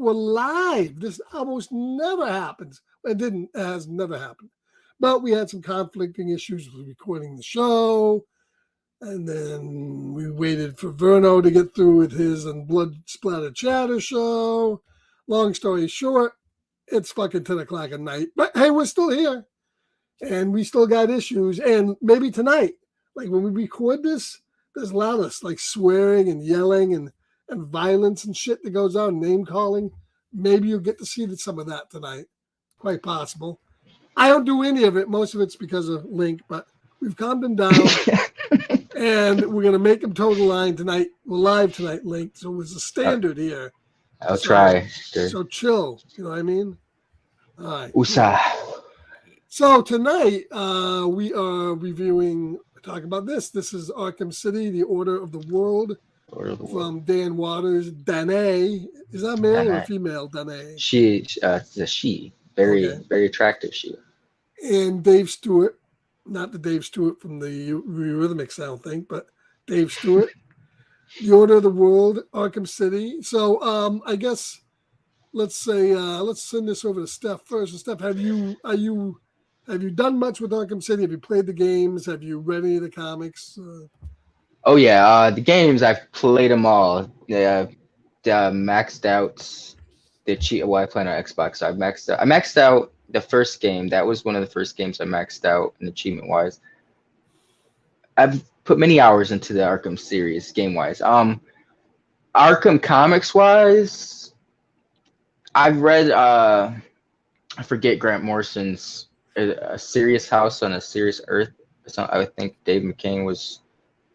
we're live. This almost never happens. Has never happened. But we had some conflicting issues with recording the show. And then we waited for Verno to get through with his and Blood Splatter Chatter show. Long story short, it's fucking 10 o'clock at night. But hey, we're still here. And we still got issues. And maybe tonight, like when we record this, there's a lot of like swearing and yelling and violence and shit that goes on, name calling. Maybe you'll get to see some of that tonight. Quite possible. I don't do any of it. Most of it's because of Link, but we've calmed him down. And we're going to make him toe the line tonight. We're live tonight, Link. So it's a standard here. I'll try. So chill. You know what I mean? All right. USA. So tonight we are talking about this. This is Arkham City, The Order of the World. From Dan Waters. Danae. Is that male Danae. or female? Danae. She. It's a she. Very attractive she. And Dave Stewart. Not the Dave Stewart from the Eurythmics, I don't think, but Dave Stewart. The Order of the World, Arkham City. So I guess let's send this over to Steph first. So Steph, have you done much with Arkham City? Have you played the games? Have you read any of the comics? Oh yeah, the games I've played them all. Yeah, maxed out the cheat. Well, I play on Xbox, so I maxed out the first game. That was one of the first games I maxed out in achievement wise. I've put many hours into the Arkham series game wise. Arkham comics wise, I've read I forget Grant Morrison's A Serious House on a Serious Earth. I think Dave McCain was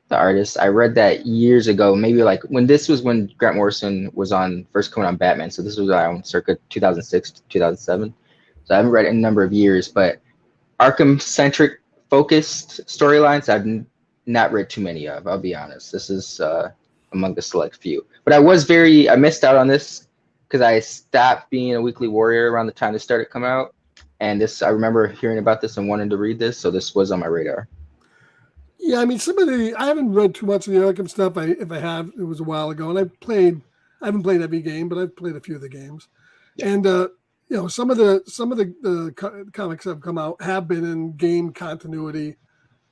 the artist. I read that years ago, maybe like when Grant Morrison was first coming on Batman. So this was around circa 2006 to 2007. So I haven't read it in a number of years, but Arkham-centric focused storylines I've not read too many of, I'll be honest. This is among the select few. But I missed out on this because I stopped being a weekly warrior around the time this started coming out. And I remember hearing about this and wanting to read this, so this was on my radar. Yeah, I mean, I haven't read too much of the Arkham stuff. If I have, it was a while ago. And I haven't played every game, but I've played a few of the games. And, some of the comics that have come out have been in game continuity,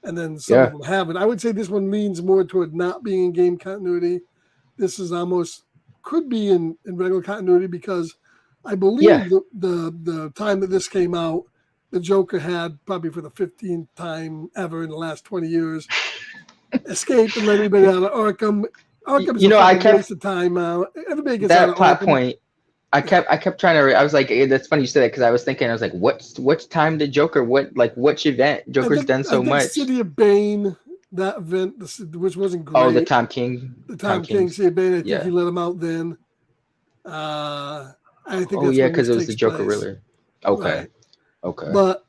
and then some of them haven't. I would say this one leans more toward not being in game continuity. This is could be in regular continuity because I believe the time that this came out, the Joker had probably for the 15th time ever in the last 20 years escaped and let everybody out of Arkham. Arkham's a waste of time now. Everybody gets out of plot Arkham. Point. I kept trying to. I was like, that's funny you said that because I was thinking, I was like, what's time did Joker? Which event? Joker's done so much. City of Bane, that event, which wasn't great. Oh, the Tom King. The Tom King City of Bane. I think he let him out then. I think. Oh yeah, because it was the Joker Riddler. Okay. Right. Okay. But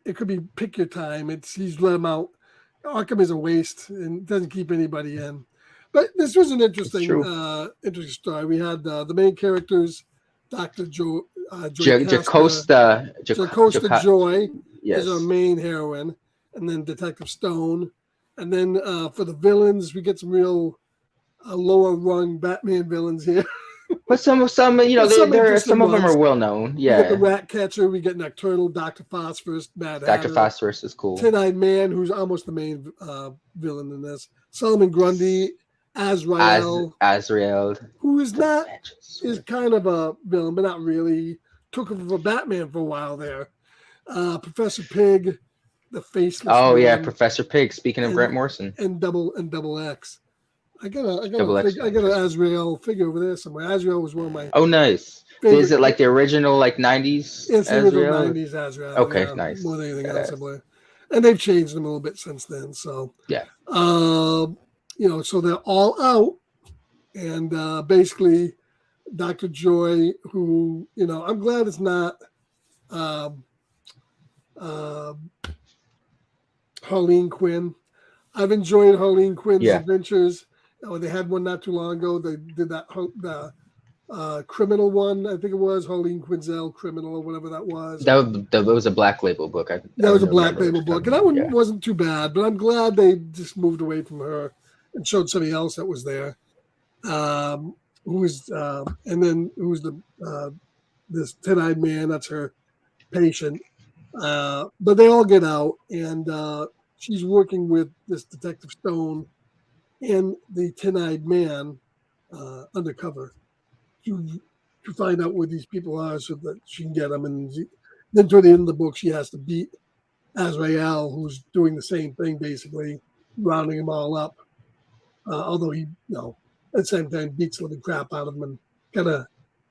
it could be pick your time. He's let him out. Arkham is a waste and doesn't keep anybody in. But this was an interesting story. We had the main characters, Dr. Jocasta Joy is our main heroine, and then Detective Stone. And then for the villains, we get some real lower rung Batman villains here. But some of them are well known. Yeah. We get the Rat Catcher, we get Nocturnal, Dr. Phosphorus, Mad Hatter. Dr. Phosphorus is cool. Tin-Eyed Man, who's almost the main villain in this. Solomon Grundy, Azrael, who is kind of a villain, but not really. Took over for Batman for a while there. Professor Pig, the faceless. Oh yeah, Professor Pig. Speaking of Grant Morrison, and Double X. I got an Azrael figure over there somewhere. Azrael was one of my. Oh, nice. Is it like the original 90s? It's the original 90s Azrael. Okay, nice. More than anything else, and they've changed them a little bit since then. So yeah. So they're all out, and basically, Dr. Joy, who I'm glad it's not Harleen Quinn. I've enjoyed Harleen Quinn's adventures. They had one not too long ago. They did the criminal one. I think it was Harleen Quinzel Criminal or whatever that was. That was a Black Label book. That was a Black Label book, and that one wasn't too bad. But I'm glad they just moved away from her and showed somebody else that was there. and then who's the this 10-eyed man, that's her patient. But they all get out, and she's working with this Detective Stone and the 10-eyed man undercover to to find out where these people are so that she can get them. And then toward the end of the book, she has to beat Azrael, who's doing the same thing, basically rounding them all up. Although he, at the same time, beats the living crap out of them and kind of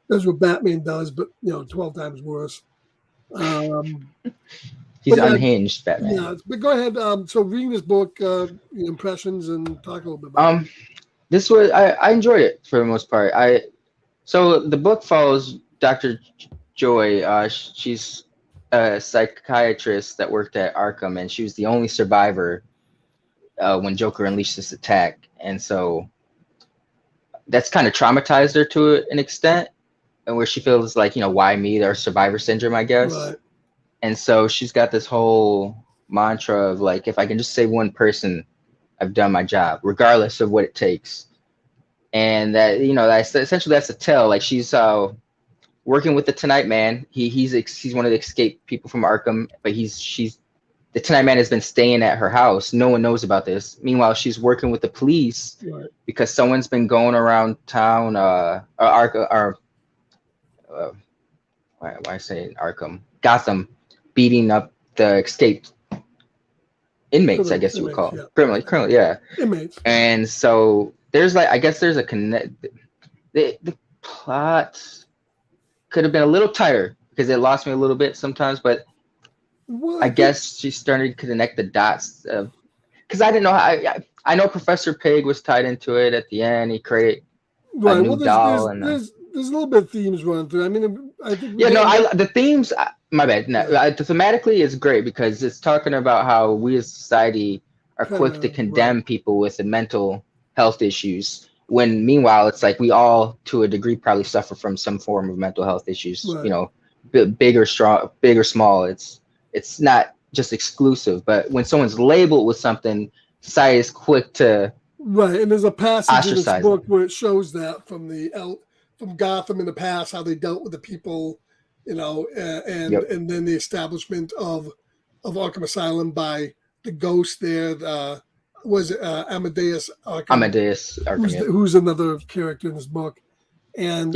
does what Batman does, but 12 times worse. He's But yeah, unhinged, Batman. yeah. But go ahead. So reading this book, your impressions, and talk a little bit about it. This was I enjoyed it for the most part. So the book follows Dr. Joy. She's a psychiatrist that worked at Arkham, and she was the only survivor when Joker unleashed this attack, and so that's kind of traumatized her to an extent, and where she feels like, why me? Or survivor syndrome, I guess. Right. And so she's got this whole mantra of like, if I can just save one person, I've done my job, regardless of what it takes. And that, that's essentially that's a tell. Like she's working with the Tonight Man. He's one of the escaped people from Arkham, but the Tonight Man has been staying at her house. No one knows about this. Meanwhile, she's working with the police because someone's been going around town, why say Arkham, Gotham, beating up the escaped inmates, I guess you would call them. Criminal, yeah. Inmates. And so there's I guess there's a connect. The plot could have been a little tighter because it lost me a little bit sometimes, but I guess she's starting to connect the dots because I didn't know how. I know Professor Pig was tied into it at the end. He created a new doll, and there's a little bit of themes running through. I mean, I think the themes. My bad. No, thematically, it's great because it's talking about how we as society are quick to condemn people with the mental health issues. When meanwhile, it's like we all, to a degree, probably suffer from some form of mental health issues. Big or small. It's not just exclusive, but when someone's labeled with something, society is quick to and there's a passage in this book where it shows that from Gotham in the past, how they dealt with the people, and then the establishment of Arkham Asylum by the ghost there. Was it Amadeus Arkham? Amadeus Arkham, who's another character in this book, and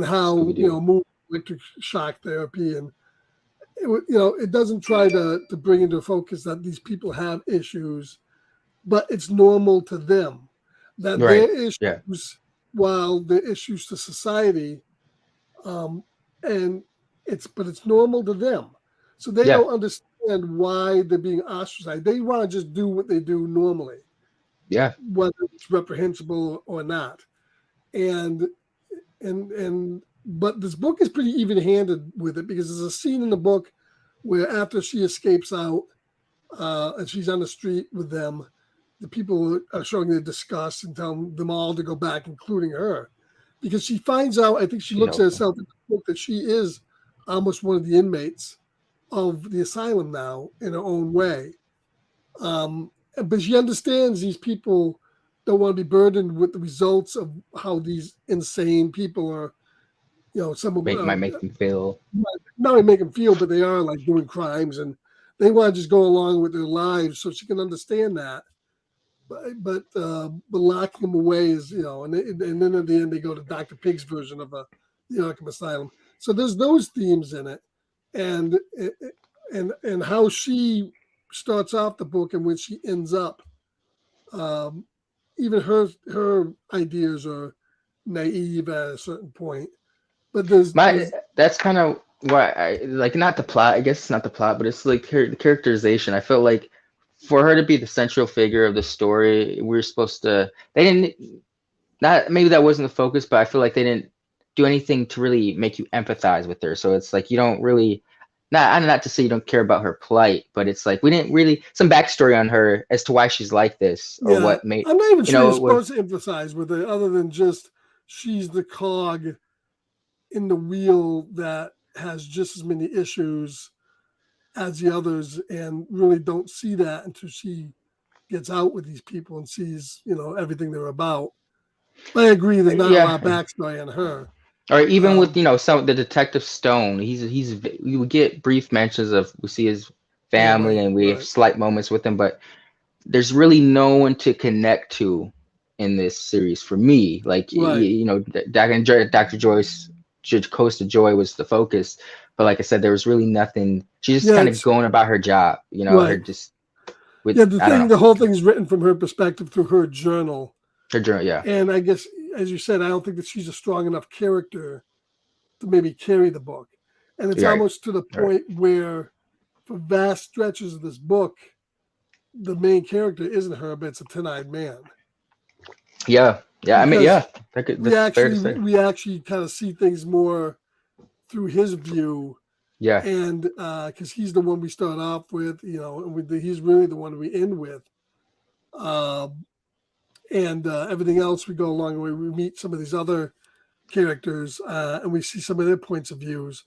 how move electric shock therapy, and it doesn't try to bring into focus that these people have issues, but it's normal to them that their issues, while they're issues to society, and it's normal to them. So they don't understand why they're being ostracized. They want to just do what they do normally. Yeah. Whether it's reprehensible or not. And but this book is pretty even-handed with it because there's a scene in the book where after she escapes out and she's on the street with them, the people are showing their disgust and telling them all to go back, including her, because she finds out, I think she looks at herself in the book, that she is almost one of the inmates of the asylum now in her own way. But she understands these people don't want to be burdened with the results of how these insane people are, some of might make them feel. Not only make them feel, but they are like doing crimes, and they want to just go along with their lives. So she can understand that. But locking them away is, and then at the end they go to Dr. Pig's version of the Arkham Asylum. So there's those themes in it, and how she starts off the book and when she ends up, even her ideas are naive at a certain point. But that's kind of why I like, not the plot. I guess it's not the plot, but it's like the characterization. I felt like for her to be the central figure of the story, they didn't, not maybe that wasn't the focus, but I feel like they didn't do anything to really make you empathize with her. So it's like you don't really, not to say you don't care about her plight, but it's like we didn't really some backstory on her as to why she's like this or what made. I'm not even sure you're supposed to emphasize with it, other than just she's the cog in the wheel that has just as many issues as the others, and really don't see that until she gets out with these people and sees, everything they're about. I agree. There's not a Yeah, lot of backstory on her. or even with Um, some the Detective Stone, he's we would get brief mentions of we see his family family, and we have right, slight moments with him, but there's really no one to connect to in this series for me. Like right. Dr. Joyce, Coast of Joy was the focus, but like I said, there was really nothing. She's just Yeah, kind of it's going about her job, her right. just with Yeah, I don't know the whole thing is written from her perspective through her journal. her journal. Yeah, And I guess, as you said, I don't think that she's a strong enough character to maybe carry the book. And it's right, almost to the right. point where, for vast stretches of this book, the main character isn't her, but it's a 10-eyed man. Yeah, yeah. I mean, Because yeah, that's fair to say. we actually kind of see things more through his view, Yeah, and because he's the one we start off with, and he's really the one we end with. Um, and everything else we go along the way, we meet some of these other characters, and we see some of their points of views,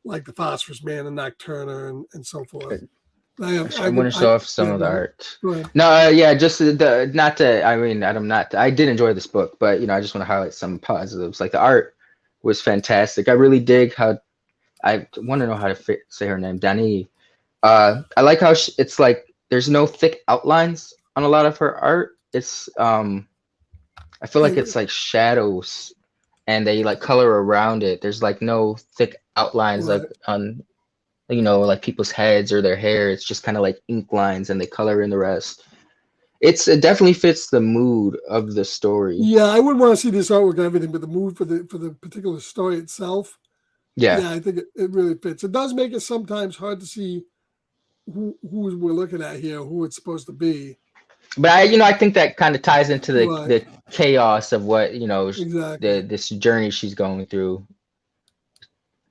like the Phosphorus Man and Nocturna and so forth. I want to show off some Yeah, of the art. go ahead. No, yeah, just the not to. I mean, I'm not. I did enjoy this book, but I just want to highlight some positives. Like the art was fantastic. I really dig how I want to know how to say her name, Dani. I like how it's like there's no thick outlines on a lot of her art. It's I feel like And, it's like shadows, and they like color around it. There's like no thick outlines like right. on like people's heads or their hair. It's just kind of like ink lines, and they color in the rest. It definitely fits the mood of the story. Yeah, I wouldn't want to see this artwork and everything, but the mood for the particular story itself, Yeah, yeah, I think it really fits. It does make it sometimes hard to see who we're looking at here, who it's supposed to be. but I think that kind of ties into the Right, the chaos of what exactly. this journey she's going through.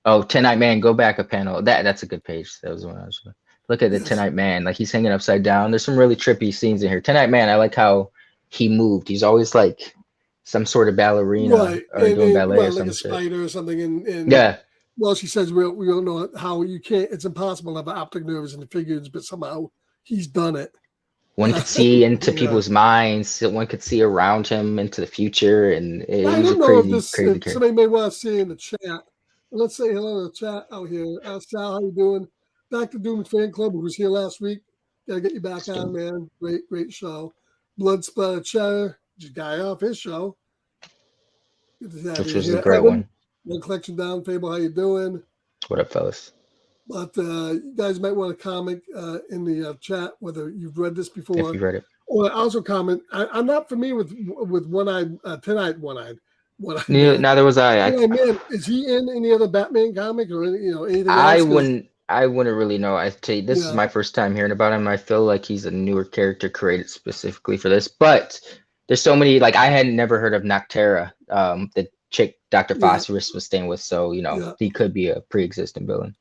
Oh, 10 Night Man, go back a panel. That's a good page. That was the one I was. Look at the 10 Yes, Night Man, like he's hanging upside down. There's some really trippy scenes in here. 10 Night Man, I like how he moved. He's always like some sort of ballerina right. or doing ballet or Well, like a some shit. spider or something. And Yeah, well, she says we don't know how you can't. It's impossible to have optic nerves in the figures, but somehow he's done it. one could see into Yeah. people's minds. One could see around him into the future, and I he was a don't know if crazy, this crazy if character. somebody may want to see in the chat. Let's say hello to the chat out here. Sal, how you doing? Back to Doom fan club, who was here last week. Gotta get you back on, man. Great show. Blood Splatter Cheddar, just guy off his show. Good to have Which you was a here. great Evan, one. One Collection Down Fable, how you doing? What up, fellas? But you guys might want to comment in the chat whether you've read this If before, you read it. or also comment. I'm not familiar with one-eyed, 10-eyed, one-eyed man. Neither was I. 10-eyed man. Is he in any other Batman comic or anything I else? Because wouldn't. I wouldn't really know. I tell you, this is yeah, my first time hearing about him. I feel like he's a newer character created specifically for this. But there's so many. Like I had never heard of Noctera, the chick Dr. yeah, Phosphorus was staying with. So yeah, he could be a pre-existing villain.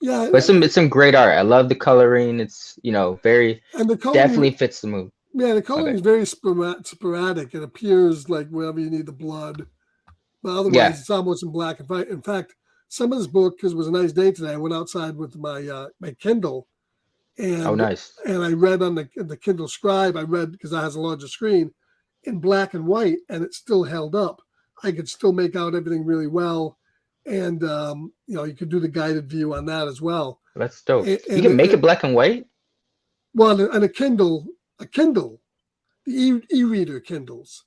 yeah. But it's some great art. I love the coloring. It's very And the coloring, definitely fits the mood. yeah, the My coloring bad. is very sporadic. It appears like wherever you need the blood, but Yeah. otherwise it's almost in black and white. In fact, some of this book, because it was a nice day today, I went outside with my Kindle Oh, and nice. I read on the Kindle Scribe. I read because that has a larger screen in black and white, and it still held up. I could still make out everything really well, and you could do the guided view on that as well. That's dope. You And can make it black and white. well, and a Kindle, the e-reader Kindles,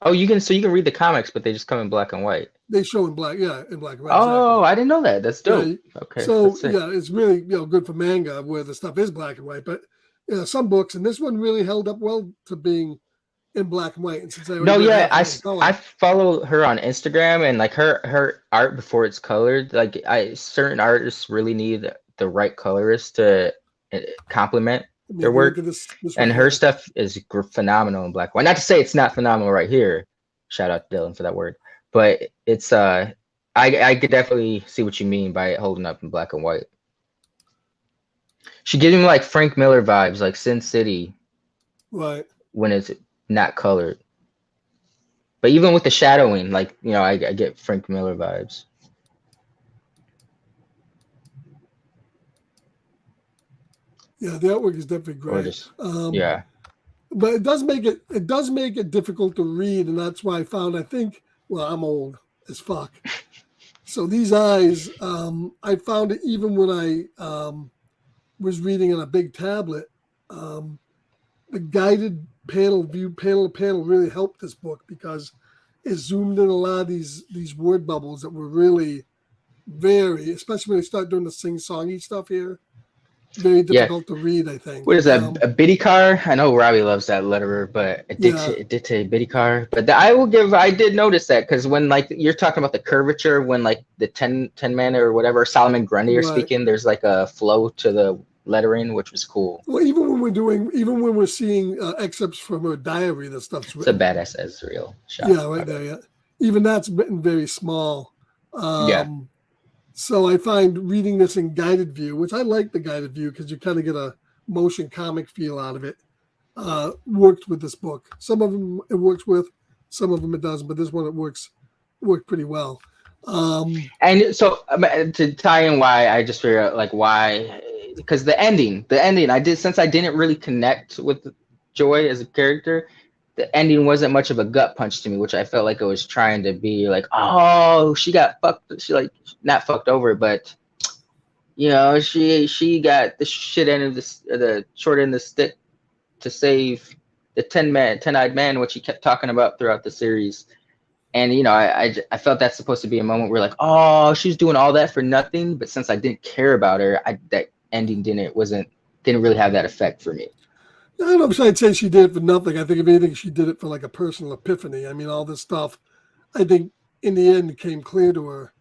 Oh, you can. So you can read the comics, but they just come in black and white. they show in black, yeah, in black and white, exactly. Oh, I didn't know that. That's dope. Yeah, Okay, so that's sick. yeah, it's really good for manga where the stuff is black and white, but some books, and this one really held up well to being in black and white. And since I already No, read yeah, half of it in I color, follow her on Instagram, and like her art before it's colored. Like certain artists really need the right colorist to complement I mean, their if you look work, at this and right her here, stuff is phenomenal in black and white. Not to say it's not phenomenal right here. Shout out to Dylan for that word, but it's I could definitely see what you mean by it holding up in black and white. She gives me like Frank Miller vibes, like Sin City right? when it's not colored. But even with the shadowing, like I get Frank Miller vibes. Yeah, the artwork is definitely great. Gorgeous. Yeah. but it does make it difficult to read, and that's why I think, well, I'm old as fuck. So these eyes, I found it even when I was reading on a big tablet. The guided panel to panel really helped this book because it zoomed in a lot of these word bubbles that were really very, especially when they start doing the sing-songy stuff here, very Yeah. difficult to read, I think. What is that? A bitty car? I know Robbie loves that letterer, but Yeah. it did say bitty car. But I did notice that because when like you're talking about the curvature, when like the 10 man or whatever, Solomon Grundy are Right. speaking, there's like a flow to the lettering, which was cool. Well, even when we're seeing excerpts from her diary, the stuff's It's a written. badass Ezreal shot. Yeah, right there. Yeah, even that's written very small. Yeah. So I find reading this in guided view, which I like the guided view because you kind of get a motion comic feel out of it. Worked with this book. Some of them it works with, some of them it doesn't, but this one it worked pretty well. And so to tie in why I just figured out like why, because the ending since I didn't really connect with Joy as a character, the ending wasn't much of a gut punch to me, which I felt like it was trying to be like, oh, she got fucked, she like not fucked over, but you know, she got the shit end of the short end of the stick to save the 10-eyed man, which he kept talking about throughout the series. And you know, I felt that's supposed to be a moment where like, oh, she's doing all that for nothing. But since I didn't care about her, that ending didn't really have that effect for me. I don't know if I'd say she did it for nothing. I think if anything, she did it for like a personal epiphany. I mean, all this stuff, I think in the end came clear to her.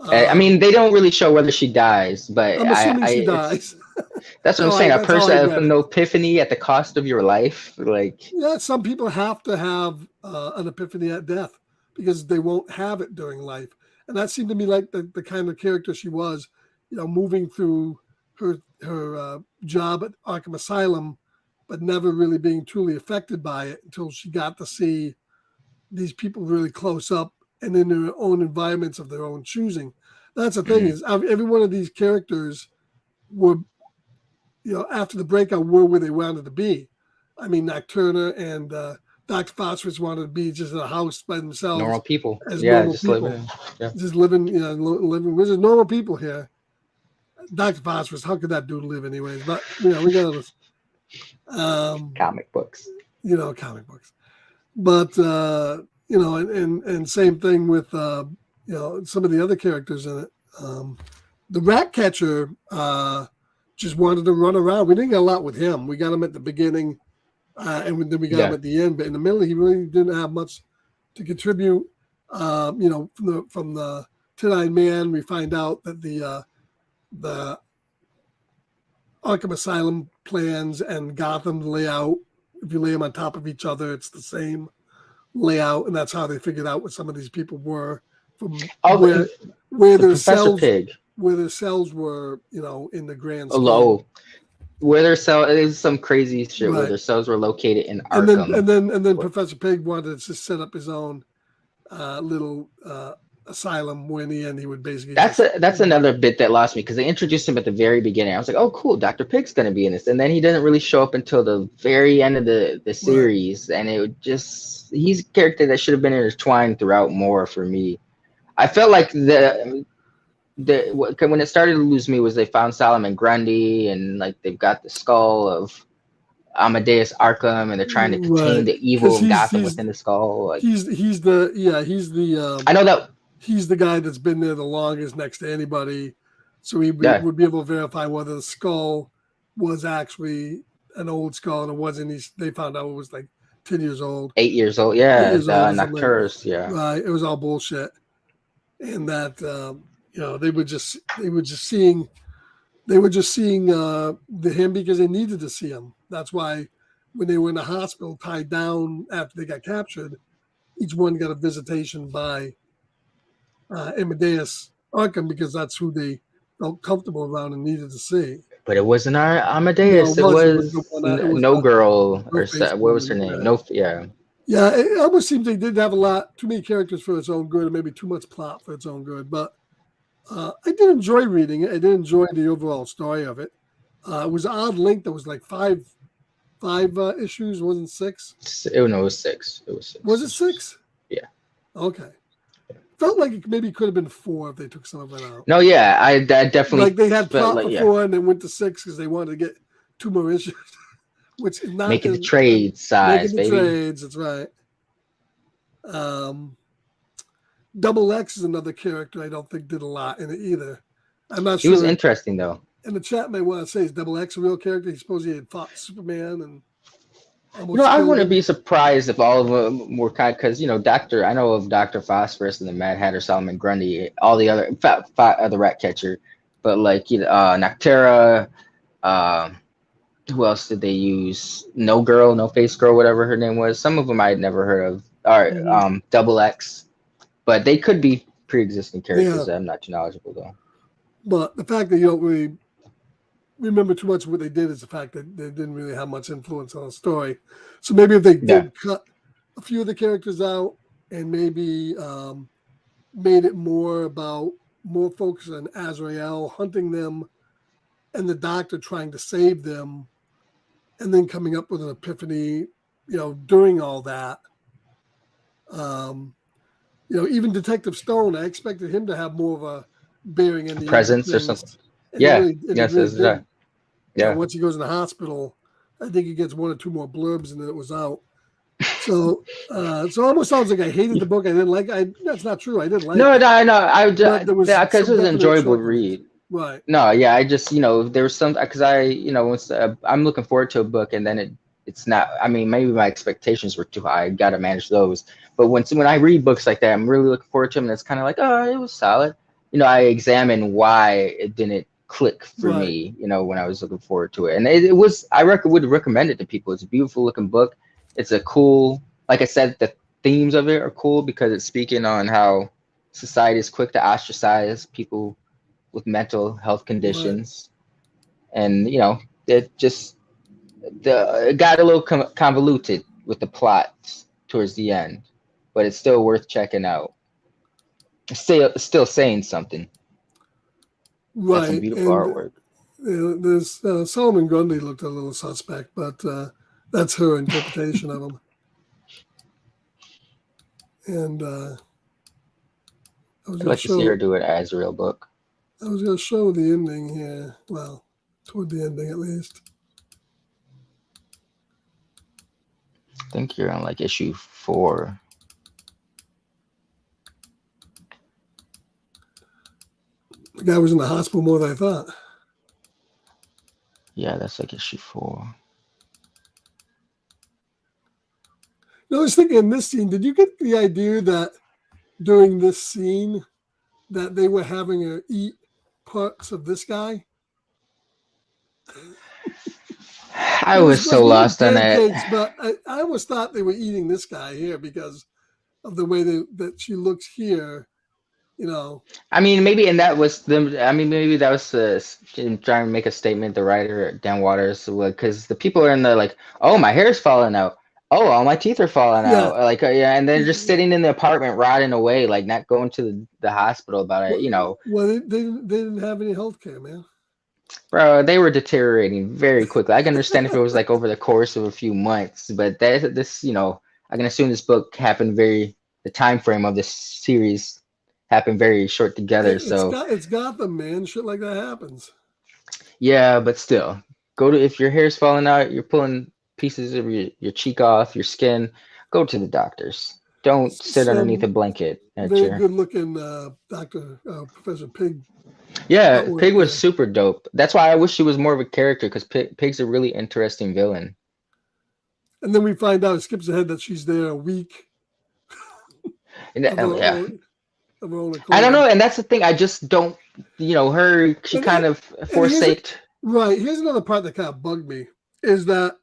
I mean, they don't really show whether she dies, but I'm assuming she dies. That's what I'm saying. A person with no epiphany at the cost of your life, like yeah, some people have to have an epiphany at death because they won't have it during life, and that seemed to me like the kind of character she was. You know, moving through her job at Arkham Asylum, but never really being truly affected by it until she got to see these people really close up and in their own environments of their own choosing. That's the thing is every one of these characters were, you know, after the breakout were where they wanted to be. I mean, Nocturna and Dr. Phosphorus wanted to be just in a house by themselves. Normal people. As yeah, normal just people. Just living, you know, living. We're just normal people here. Dr. Phosphorus, how could that dude live anyways? But, you know, we got this. Comic books. You know, comic books. But, you know, and same thing with, you know, some of the other characters in it. The rat catcher just wanted to run around. We didn't get a lot with him. We got him at the beginning, and then we got him at the end. But in the middle, he really didn't have much to contribute. You know, from the 10-eyed man, we find out that the Arkham Asylum plans and Gotham layout, if you lay them on top of each other, it's the same layout, and that's how they figured out what some of these people were from where their cells were, you know, in the grand scheme. Low. Where their cell is some crazy shit where their cells were located in Arkham. And then Professor Pig wanted to set up his own little asylum where in the end he would basically that's another bit that lost me because they introduced him at the very beginning. I was like, oh cool, Dr. Pig's gonna be in this, and then he doesn't really show up until the very end of the series, and it would just he's a character that should have been intertwined throughout more for me. I felt like when it started to lose me was they found Solomon Grundy and like they've got the skull of Amadeus Arkham and they're trying to contain the evil of Gotham within the skull. Like, he's the I know that he's the guy that's been there the longest next to anybody, so he would be able to verify whether the skull was actually an old skull and it wasn't. They found out it was like 10 years old, 8 years old. Yeah, Nocturus. Yeah, right. It was all bullshit, and that you know they were just seeing him because they needed to see him. That's why when they were in the hospital tied down after they got captured, each one got a visitation by Amadeus Arkham because that's who they felt comfortable around and needed to see. But it wasn't Amadeus. No, it was No Girl, or what was her name? No, yeah. Yeah, it almost seems they did have too many characters for its own good, and maybe too much plot for its own good. But I did enjoy reading it. I did enjoy the overall story of it. It was an odd length. There was like 5 5 issues. Wasn't 6? No, it was 6. It was 6. Was it 6? Yeah. Okay. Felt like it maybe could have been 4 if they took some of it out. No, yeah, I definitely Like they had felt plot like for 4 and then went to 6 because they wanted to get 2 more issues, which is not make it the trade size, making the baby. trades. That's right. Double X is another character I don't think did a lot in it either. I'm not He sure. was interesting though. In the chat may want to say, is Double X a real character? He's supposed he had fought Superman and almost I killed wouldn't him. be surprised if all of them were kind because I know of Dr. Phosphorus and the Mad Hatter, Solomon Grundy, all the other the Rat Catcher, but like Noctera, who else did they use? No Girl, No Face Girl, whatever her name was. Some of them I had never heard of. All right, Double X, but they could be pre-existing characters that I'm not too knowledgeable though. But the fact that you don't really remember too much of what they did is the fact that they didn't really have much influence on the story. So maybe if they did cut a few of the characters out and maybe made it more focus on Azrael hunting them and the Doctor trying to save them and then coming up with an epiphany, during all that. Even Detective Stone, I expected him to have more of a bearing in the presence or something. And once he goes in the hospital, I think he gets 1 or 2 more blurbs and then it was out. So it almost sounds like I hated the book. I didn't like. That's not true. I didn't like. No, it. Because it was an enjoyable read. Right. No, yeah, I just there was some because I'm looking forward to a book and then it's not. I mean, maybe my expectations were too high. I got to manage those. But when I read books like that, I'm really looking forward to them. And it's kind of like, oh, it was solid. I examine why it didn't click for me. When I was looking forward to it, and it was. I would recommend it to people. It's a beautiful looking book. It's a cool, like I said, the themes of it are cool because it's speaking on how society is quick to ostracize people with mental health conditions, and it got a little convoluted with the plot towards the end, but it's still worth checking out. It's still saying something. Right. That's some beautiful artwork. There's Solomon Grundy looked a little suspect, but that's her interpretation of him. And I'd like to see her do an Azrael book. I was going to show the ending here. Well, toward the ending at least. I think you're on like issue 4. The guy was in the hospital more than I thought. Yeah, that's like issue 4. I was thinking in this scene, did you get the idea that during this scene that they were having to eat parts of this guy? I was so lost on that. But I always thought they were eating this guy here because of the way that she looks here. I mean, maybe, and that was them. I mean, maybe that was trying to make a statement. The writer Dan Waters, because the people are in there like, oh, my hair's falling out. Oh, all my teeth are falling out. Like, and they're just sitting in the apartment, rotting away, like not going to the hospital about it. Well, they didn't have any health care, man. Bro, they were deteriorating very quickly. I can understand if it was like over the course of a few months, but I can assume this book happened the time frame of this series happened very short together. It's Gotham, man. Shit like that happens. Yeah, but still, if your hair's falling out, you're pulling pieces of your cheek off, your skin, go to the doctors. Don't sit underneath a blanket. Very good looking Professor Pig. Yeah, Pig was super dope. That's why I wish she was more of a character because Pig's a really interesting villain. And then we find out, it skips ahead, that she's there a week. I don't know, and that's the thing. I just don't, she kind of forsaked. Right. Here's another part that kind of bugged me is that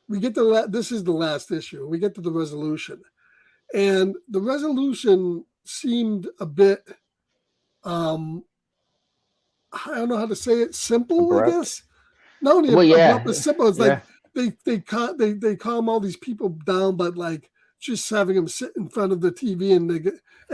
we get this is the last issue. We get to the resolution, and the resolution seemed a bit, I don't know how to say it, simple, abrupt. I guess. Not only abrupt, but simple. It's like they calm all these people down, but like just having them sit in front of the TV and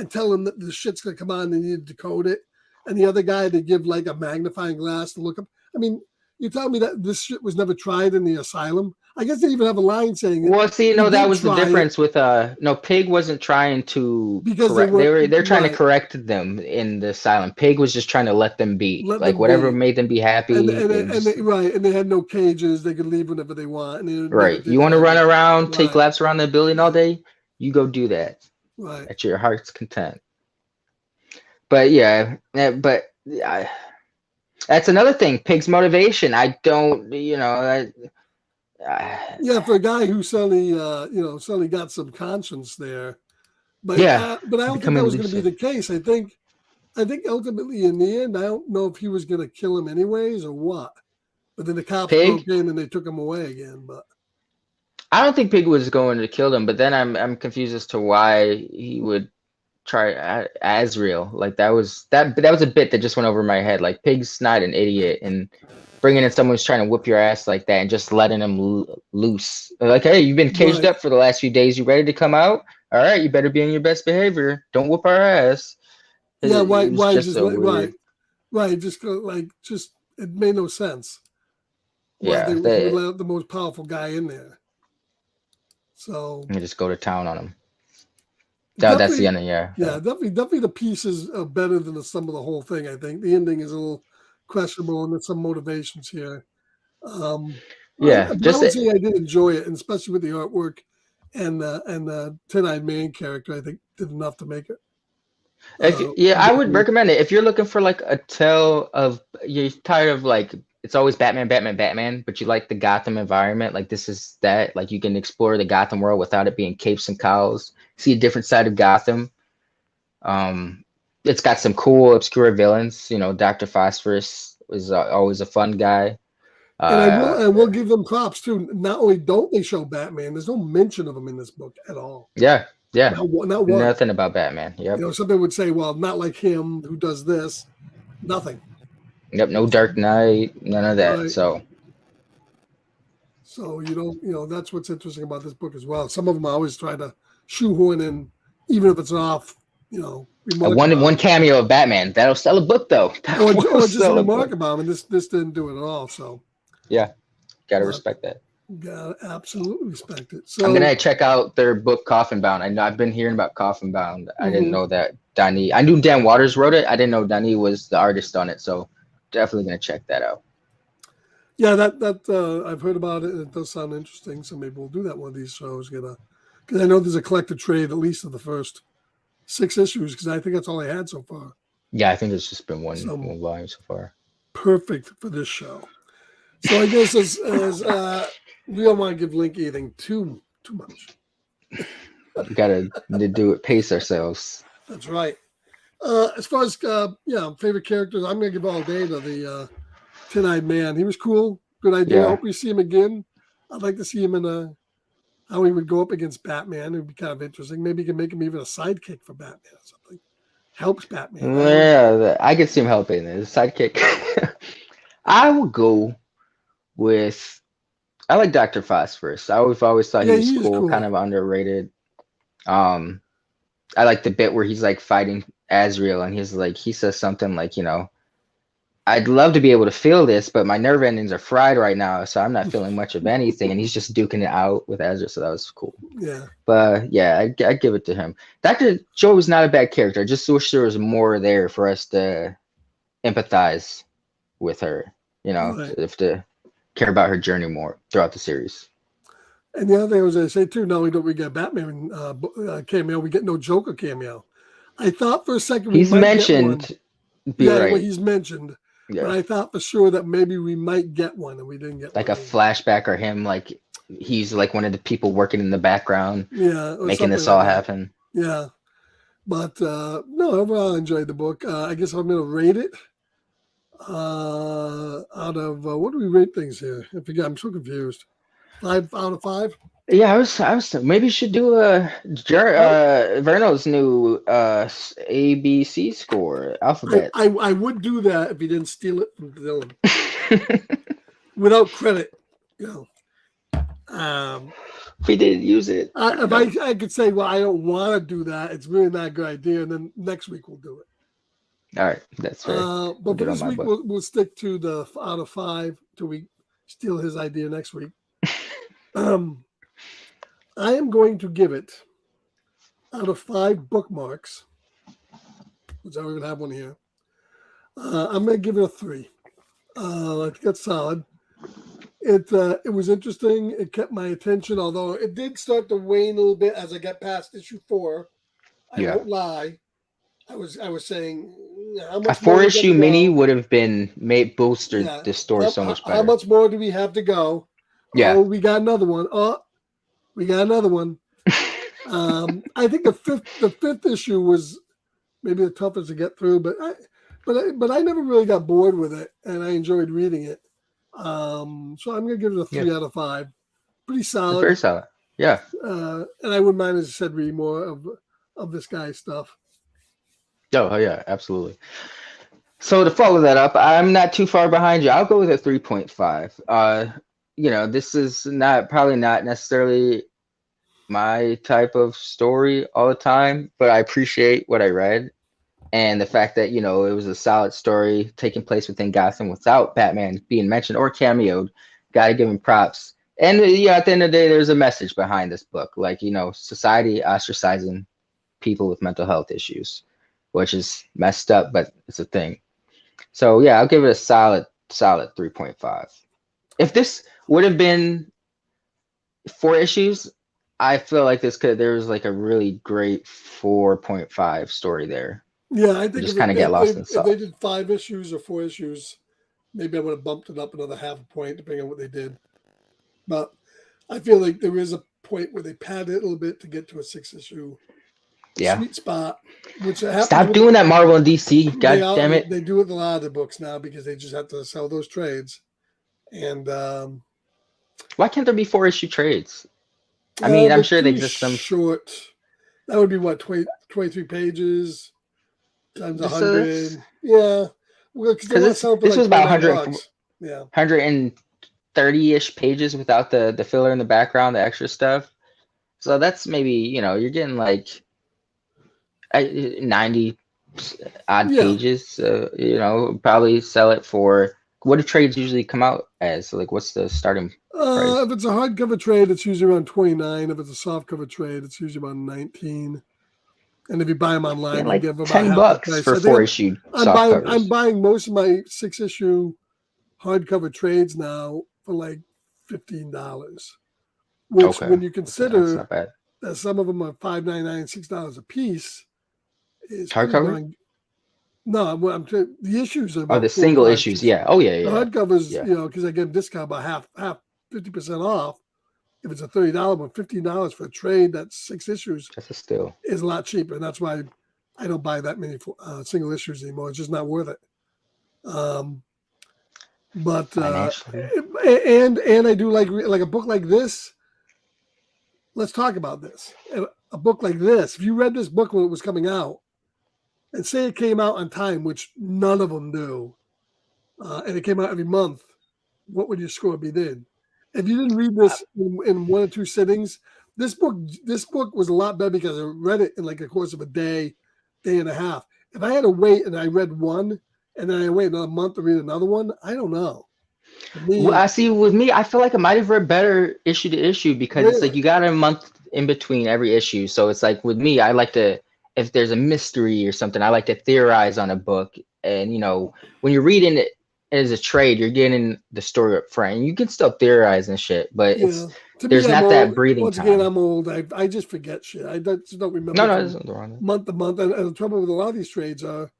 tell them that the shit's gonna come on and they need to decode it. And the other guy, they give like a magnifying glass to look up. I mean, You tell me that this shit was never tried in the asylum? I guess they even have a line saying it. Well, see, We no, that did was the try it difference with no, Pig wasn't trying to because correct. They're trying to right. correct them in the asylum. Pig was just trying to let them be, Let like them whatever be. made them be happy. And just, Right, and they had no cages. They could leave whenever they want, and they never right, did you want to that. run around, take Right, laps around the building all day, you go do that right. at your heart's content. But yeah, but that's another thing. Pig's motivation. I don't, Yeah, for a guy who suddenly, suddenly got some conscience there, yeah, but I don't think that becoming was going to be lucid. the case. I think ultimately in the end, I don't know if he was going to kill him anyways or what. But then the cops broke Pig. in and they took him away again. But I don't think Pig was going to kill them, but then I'm confused as to why he would try Azrael. Like that was a bit that just went over my head. Like Pig's not an idiot, and bringing in someone who's trying to whip your ass like that and just letting him loose. Like, hey, you've been caged right, up for the last few days. You ready to come out? All right, you better be on your best behavior. Don't whoop our ass. yeah, It was why just just so weird. right, just it made no sense why Yeah, they would let the most powerful guy in there. So you just go to town on him. That's the definitely, end. Yeah, yeah, definitely the pieces are better than the sum of the whole thing. I think the ending is a little questionable and there's some motivations here. Um, yeah. but I Just would say I did enjoy it, and especially with the artwork and the 10-eyed man character. I think did enough to make it. Yeah, I would recommend it if you're looking for like a tale of you're tired of like it's always Batman, Batman, Batman, but you like the Gotham environment. Like this is that like you can explore the Gotham world without it being capes and cowls. See a different side of Gotham. Um, it's got some cool obscure villains. You know, Doctor Phosphorus is always a fun guy. And Uh, I will give them props too. Not only don't they show Batman, there's no mention of him in this book at all. yeah, yeah, Not one. nothing about Batman. Yep, Something would say, well, not like him who does this. Nothing. yep, no Dark Knight, none of that. Right. So. So that's what's interesting about this book as well. Some of them I always try to shoehorn in, even if it's off, remark One about him, cameo of Batman that'll sell a book though. That will or just a sell a remark book. about him. And this didn't do it at all. So, Yeah, gotta but respect that. gotta absolutely respect it. I'm So, gonna check out their book Coffin Bound. I know I've been hearing about Coffin Bound. I didn't mhm. know that Donnie. I knew Dan Waters wrote it. I didn't know Donnie was the artist on it. So definitely gonna check that out. Yeah, that I've heard about it. And it does sound interesting. So maybe we'll do that one of these shows. Because I know there's a collected trade at least of the first 6 issues. Because I think that's all I had so far. Yeah, I think it's just been one So volume so far. perfect for this show. So I guess as we don't want to give Link anything too much. We gotta do it, pace ourselves. That's right. As far as favorite characters, I'm gonna give all day to the 10-eyed man. He was cool, good idea. I Yeah. hope we see him again. I'd like to see him in how he would go up against Batman. It would be kind of interesting. Maybe you can make him even a sidekick for Batman or something. Helps Batman. Yeah, I could see him helping. His sidekick. I will go with. I like Dr. Phosphorus. I've always thought he Yeah, was he is cool, kind cool. of underrated. Um, I like the bit where he's like fighting Azrael and he says something like, I'd love to be able to feel this, but my nerve endings are fried right now, so I'm not feeling much of anything. And he's just duking it out with Azrael, so that was cool. Yeah. But yeah, I give it to him. Dr. Joe was not a bad character. I just wish there was more there for us to empathize with her, Right. if to care about her journey more throughout the series. And the other thing was I say too, not only don't we get Batman cameo, we get no Joker cameo. I thought for a second we He's might get one. mentioned, be Yeah, well, right. he's mentioned, but Yeah. I thought for sure that maybe we might get one, and we didn't get Like one. a flashback or him like he's like one of the people working in the background Yeah, or making this something all like that. happen. Yeah, but no, overall I enjoyed the book. I guess I'm going to rate it out of what do we rate things here? I forget. I'm so confused. 5 out of 5. Yeah, I was maybe you should do Verno's new ABC score alphabet. I would do that if he didn't steal it from Dylan without credit. If we didn't use it. I could say, well, I don't want to do that. It's really not a good idea, and then next week we'll do it. All right, that's fair. But for We'll do it on this my week book. we'll stick to the out of 5 till we steal his idea next week. I am going to give it, out of 5 bookmarks, which I don't even have one here, I'm going to give it a 3. I think that's solid. It was interesting. It kept my attention, although it did start to wane a little bit as I got past issue 4. I won't lie. I was saying, how much a 4-issue mini would have been boosted the story so much better. How much more do we have to go? Yeah. Oh, we got another one. We got another one. I think the fifth issue was maybe the toughest to get through, but I never really got bored with it, and I enjoyed reading it. So I'm gonna give it a 3 out of 5. Pretty solid. Very solid. Yeah. And I wouldn't mind, as I said, reading more of this guy's stuff. Oh yeah, absolutely. So to follow that up, I'm not too far behind you. I'll go with a 3.5. This is probably not necessarily my type of story all the time, but I appreciate what I read and the fact that, it was a solid story taking place within Gotham without Batman being mentioned or cameoed. Got to give him props. And at the end of the day, there's a message behind this book, like, society ostracizing people with mental health issues, which is messed up, but it's a thing. So yeah, I'll give it a solid 3.5. If this would have been 4 issues, I feel like there was like a really great 4.5 story there. Yeah, I think just kind of get lost in if they did 5 issues or 4 issues, maybe I would have bumped it up another half a point, depending on what they did. But I feel like there is a point where they padded it a little bit to get to a 6-issue sweet spot. Which stop doing that, Marvel and DC. God damn it! They do it with a lot of their books now because they just have to sell those trades. And why can't there be 4-issue trades? I mean, I'm sure they exist. Some short. That would be what, 23 pages times 100. Yeah, because this was about 100. Yeah, 130-ish pages without the filler in the background, the extra stuff. So that's maybe you're getting like 90 odd pages. Probably sell it for. What do trades usually come out as? So like, what's the starting price? If it's a hardcover trade, it's usually around 29. If it's a softcover trade, it's usually about 19. And if you buy them online, you give them about $10 for 4-issue softcovers. I'm buying most of my 6-issue hardcover trades now for like $15. Which, when you consider that some of them are $5.99, $6 a piece, is hardcover. No, the issues are about the single issues. Yeah. Oh yeah. The hardcovers, because I get a discount by half, 50% off. If it's a $30 one, $15 for a trade that's 6 issues. That's a steal. Is a lot cheaper, and that's why I don't buy that many single issues anymore. It's just not worth it. But and I do like a book like this. Let's talk about this. A book like this. If you read this book when it was coming out, and say it came out on time, which none of them do, and it came out every month, what would your score be then? If you didn't read this in 1 or 2 sittings, this book was a lot better because I read it in like the course of a day and a half. If I had to wait and I read one and then I wait another month to read another one, I don't know. Well, I see. With me, I feel like I might have read better issue to issue because it's like you got a month in between every issue. So it's like with me, I like to. If there's a mystery or something, I like to theorize on a book. And, when you're reading it as a trade, you're getting the story up front. And you can still theorize and shit, but there's not that breathing time. Once again, I'm old. I just forget shit. I just don't remember. No, there's nothing wrong with it. Month to month. And the trouble with a lot of these trades are.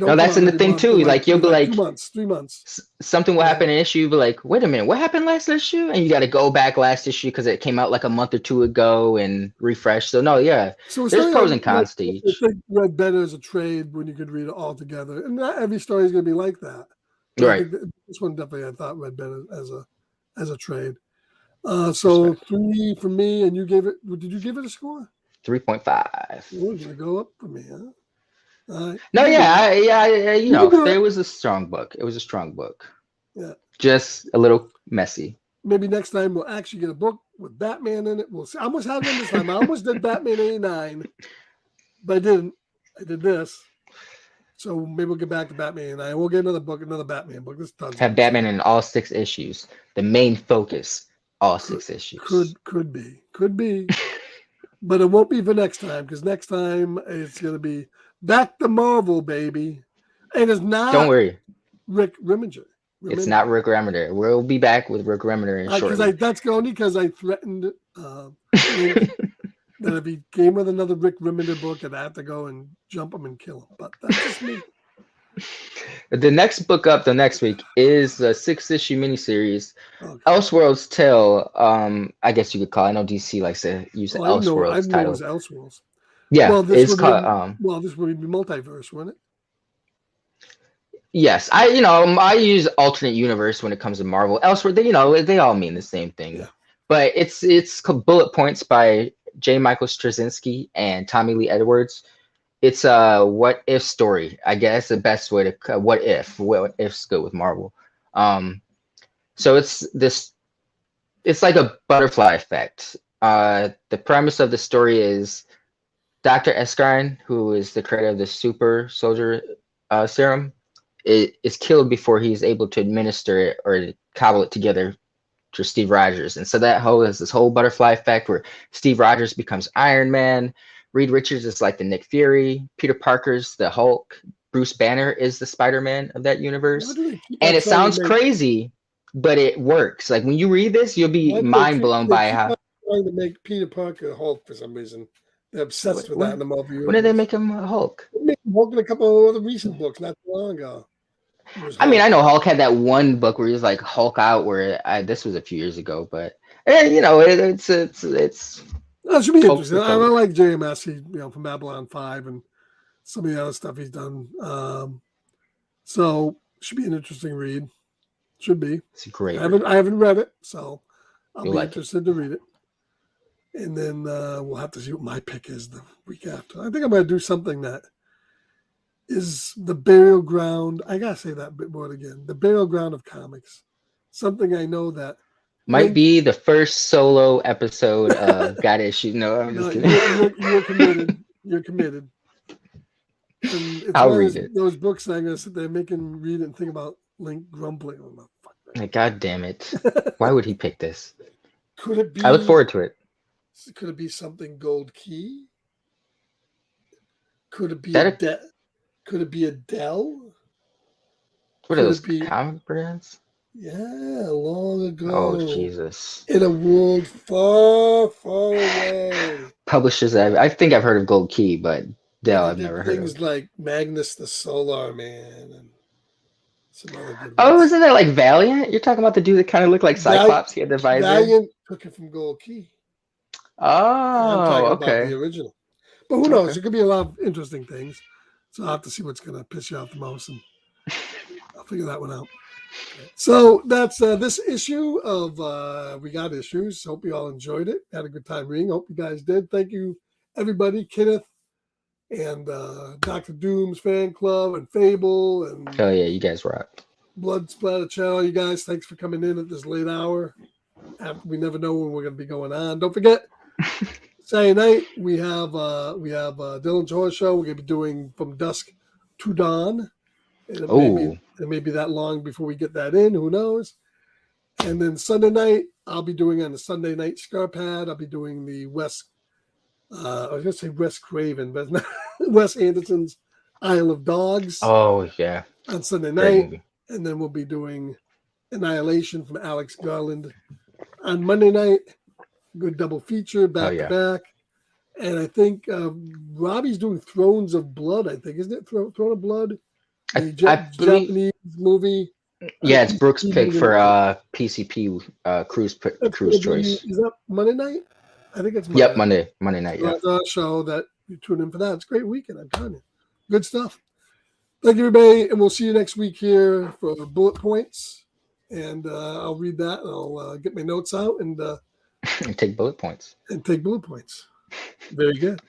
No, that's in the thing too. Like you'll be like 2 months, 3 months. Something will happen in issue. You'll be like, wait a minute, what happened last issue? And you got to go back last issue because it came out like a month or 2 ago and refresh. So no, yeah, so there's pros and cons to each. I think read better as a trade when you could read it all together, and not every story is going to be like that. Right. This one definitely I thought read better as a trade. So 3 for me, and you gave it. Did you give it a score? 3.5. Oh, it's going to go up for me, huh? No, it was a strong book. It was a strong book. Yeah. Just a little messy. Maybe next time we'll actually get a book with Batman in it. We'll see. I almost had one this time. I almost did Batman 89, but I didn't. I did this. So maybe we'll get back to Batman. I will get another Batman book. This tons. Have Batman in all 6 issues. The main focus, all 6 issues. Could be, but it won't be for next time because next time it's gonna be back to Marvel, baby, and it's not. Don't worry, Rick Remender. It's not Rick Remender. We'll be back with Rick Remender shortly. That's only because I threatened that if he came with another Rick Remender book, I'd have to go and jump him and kill him. But that's just me. The next book up the next week is the 6-issue miniseries, Elseworlds Tale. I guess you could call it. I know DC likes to use the Elseworlds title. Elseworlds. Yeah, well, it's called. This would be multiverse, wouldn't it? Yes, I use alternate universe when it comes to Marvel. Elsewhere, they all mean the same thing. Yeah. But it's called Bullet Points by J. Michael Straczynski and Tommy Lee Edwards. It's a what if story. I guess the best way to what if's good with Marvel. So it's like a butterfly effect. The premise of the story is Dr. Escarine, who is the creator of the super soldier serum, is killed before he's able to administer it or cobble it together to Steve Rogers. And so that has this whole butterfly effect where Steve Rogers becomes Iron Man, Reed Richards is like the Nick Fury, Peter Parker's the Hulk, Bruce Banner is the Spider-Man of that universe. And it sounds crazy, but it works. Like when you read this, you'll be mind blown by how trying to make Peter Parker a Hulk for some reason. They're obsessed with that in the Marvel universe. When did they make him a Hulk? They made him Hulk in a couple of other recent books not too long ago. I mean, I know Hulk had that one book where he was like Hulk out, where this was a few years ago, but it's that should be interesting. I like JMS, from Babylon 5 and some of the other stuff he's done. So should be an interesting read. Should be. It's great. I haven't read it, so I'll be interested to read it. And then we'll have to see what my pick is the week after. I think I'm going to do something that is the burial ground. I got to say that bit more again. The burial ground of comics. Something I know that might be the first solo episode of Got Issues. No, I'm just kidding. You're committed. You're committed. And I'll read it. Those books I'm going to sit there making read and think about Link grumbling. Oh, fuck, God damn it. Why would he pick this? Could it be? I look forward to it. Could it be something Gold Key? Could it be Could it be Adele? What are those comic brands? Yeah, long ago. Oh, Jesus. In a world far, far away. Publishers, I think I've heard of Gold Key, but Dell I've never heard of. Things like Magnus the Solar Man and some other good ones. Isn't that like Valiant? You're talking about the dude that kind of looked like Cyclops? He had the visor. Valiant took it from Gold Key. Oh, okay. About the original. But who knows? It could be a lot of interesting things. So I'll have to see what's going to piss you off the most, and I'll figure that one out. So that's this issue of We Got Issues. Hope you all enjoyed it. Had a good time reading. Hope you guys did. Thank you, everybody. Kenneth and Dr. Doom's fan club and Fable. And hell yeah, you guys rock. Blood Splatter Channel. You guys, thanks for coming in at this late hour. We never know when we're going to be going on. Don't forget, Saturday night we have Dylan's Horror Show. We're going to be doing From Dusk to Dawn. And it may be that long before we get that in. Who knows? And then Sunday night, I'll be doing on the Sunday night Scarpad. I'll be doing the Wes Craven, but not Wes Anderson's Isle of Dogs. Oh yeah, on Sunday night, and then we'll be doing Annihilation from Alex Garland on Monday night. Good double feature back to back. And I think Robbie's doing Thrones of Blood. I think, isn't it Throne of Blood? Japanese movie. Yeah, it's Brooks' pick for PCP cruise choice. Is that Monday night? I think it's Monday. Yep, Monday night. Yeah, it's our show that you tune in for that. It's a great weekend. I'm telling you, good stuff. Thank you, everybody, and we'll see you next week here for Bullet Points. And I'll read that, and I'll get my notes out and take bullet points. Very good.